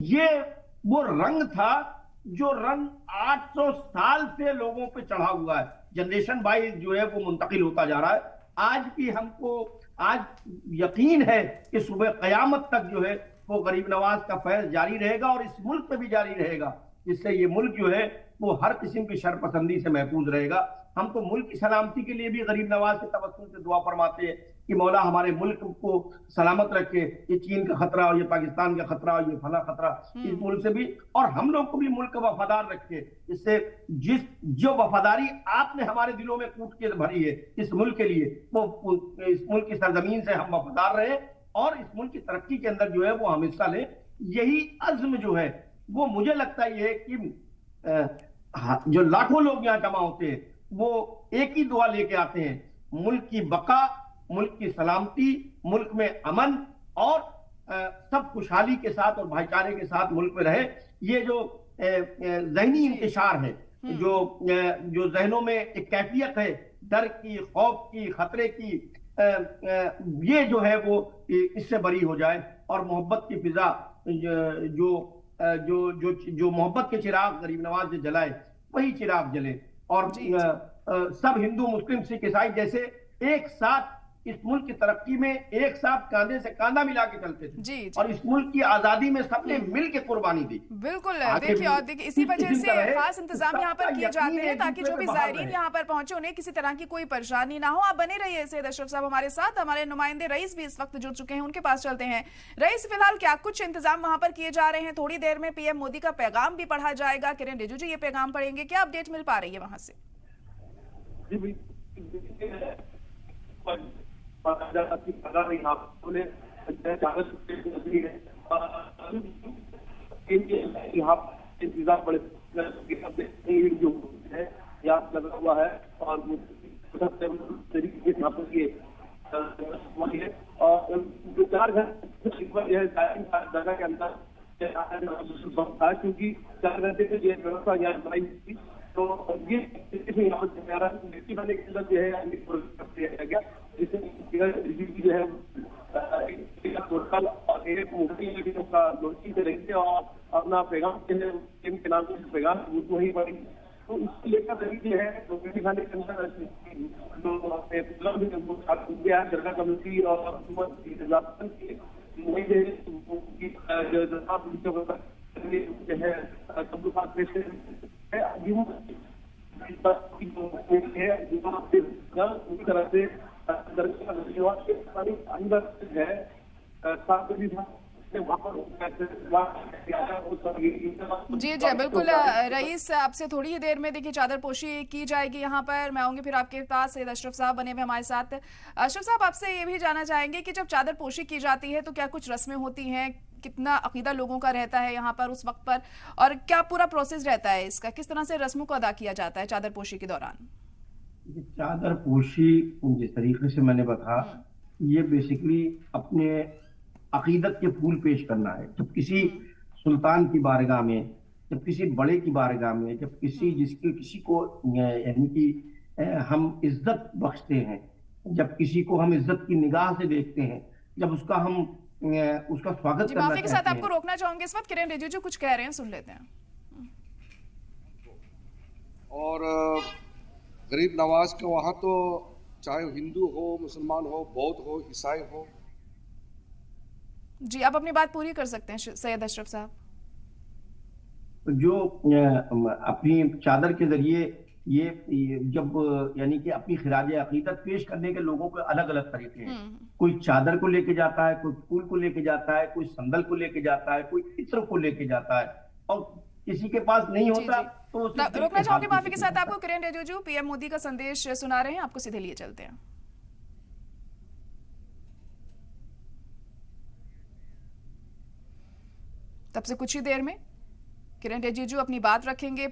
ये वो रंग था जो रंग 800 साल से लोगों पे चढ़ा हुआ है। जनरेशन वाइज जो है वो मुंतकिल होता जा रहा है। आज भी हमको आज यकीन है कि सुबह कयामत तक जो है वो गरीब नवाज का फैज जारी रहेगा और इस मुल्क में भी जारी रहेगा, जिससे ये मुल्क जो है वो हर किस्म की शरपसंदी से महफूज रहेगा। हम तो मुल्क की सलामती के लिए भी गरीब नवाज के तवस्सुल से दुआ फरमाते हैं कि मौला हमारे मुल्क को सलामत रखे, ये चीन का खतरा हो, ये पाकिस्तान का खतरा हो, ये फला खतरा इस मुल्क से भी, और हम लोग को भी मुल्क का वफादार रखे। इससे जो वफादारी आपने हमारे दिलों में कूट के भरी है इस मुल्क के लिए, वो इस मुल्क की सरजमीन से हम वफादार रहे और इस मुल्क की तरक्की के अंदर जो है वो हम हिस्सा लें। यही अज़्म जो है वो मुझे लगता है कि जो लाखों लोग यहाँ जमा होते हैं वो एक ही दुआ लेके आते हैं, मुल्क की बका, मुल्क की सलामती, मुल्क में अमन और सब खुशहाली के साथ और भाईचारे के साथ मुल्क में रहे। ये जो जहनी इंतशार है, जो जहनों में एक कैफियत है डर की, खौफ की, खतरे की, ये जो है वो इससे बरी हो जाए और मोहब्बत की फिजा जो जो जो जो मोहब्बत के चिराग गरीब नवाज ने जलाए वही चिराग जले और सब हिंदू मुस्लिम सिख ईसाई जैसे एक साथ इस मुल्क की तरक्की में एक साथ कांधे से कांधा मिला के चलते थे। और इस मुल्क की आजादी में सबने मिल के कुर्बानी दी। बिल्कुल, देखिए इसी वजह से खास इंतजाम यहाँ पर किए जाते हैं ताकि जो भी ज़ायरीन यहाँ पर पहुंचे उन्हें किसी तरह की कोई परेशानी ना हो। आप बने रहिए सैयद अशरफ साहब हमारे साथ। हमारे नुमाइंदे रईस भी इस वक्त जुड़ चुके हैं, उनके पास चलते हैं। रईस, फिलहाल क्या कुछ इंतजाम वहां पर किए जा रहे हैं? थोड़ी देर में पीएम मोदी का पैगाम भी पढ़ा जाएगा, किरण रिजिजू ये पैगाम पढ़ेंगे, क्या अपडेट मिल पा रही है वहां से? इंतजाम बड़े जो है यहाँ लगा हुआ है और तरीके से और जो 4 घंटे जगह के अंदर था, क्योंकि 4 घंटे से जो व्यवस्था यहाँ बनाई थी, तो ये यहाँ पर के अंदर जो है गया, जिससे जो है टोटल और एक मुफ्ती का दोषी से रहेंगे और अपना पैगाम के नाम से पैगाम वही पड़ेंगे। तो इसको लेकर जो है रोटी खाने के अंदर जगह कमेटी और तरह से जी जी बिल्कुल। रईस, आपसे थोड़ी ही देर में देखिए चादर पोशी की जाएगी यहाँ पर। मैं आऊंगी फिर आपके पास। सैयद अशरफ साहब बने हुए हमारे साथ। अशरफ साहब, आपसे ये भी जानना चाहेंगे कि जब चादर पोशी की जाती है तो क्या कुछ रस्में होती हैं, कितना अकीदा लोगों का रहता है यहाँ पर उस वक्त पर, और क्या पूरा प्रोसेस रहता है इसका, किस तरह से रस्मों को अदा किया जाता है चादर पोशी के दौरान? चादर पोशी जिस तरीके से मैंने बताया, ये बेसिकली अपने अकीदत के फूल पेश करना है। जब किसी सुल्तान की बारगाह में, जब किसी बड़े की बारगाह में, जब किसी को यानी कि हम इज्जत बख्शते हैं, जब किसी को हम इज्जत की निगाह से देखते हैं, जब उसका स्वागत करना माफी के साथ आपको रोकना चाहूंगे इस वक्त, किरण रिजिजू कुछ कह रहे हैं, सुन लेते हैं। और गरीब नवाज के वहाँ तो चाहे हिंदू हो, मुसलमान हो, बौद्ध हो, ईसाई हो। जी, आप अपनी बात पूरी कर सकते हैं सैयद अशरफ साहब। जो अपनी चादर के जरिए ये जब यानी कि अपनी खिराज अकीदत पेश करने के लोगों के अलग अलग तरीके हैं। कोई चादर को लेके जाता है, कोई फूल को लेके जाता है, कोई संदल को लेके जाता है, कोई इत्र को लेके जाता है, और किसी के पास नहीं होता तो रोकना चाहूंगी माफी के साथ आपको। किरण रिजिजू पीएम मोदी का संदेश सुना रहे हैं, आपको सीधे लिए चलते हैं। तब से कुछ ही देर में किरण रिजिजू अपनी बात रखेंगे।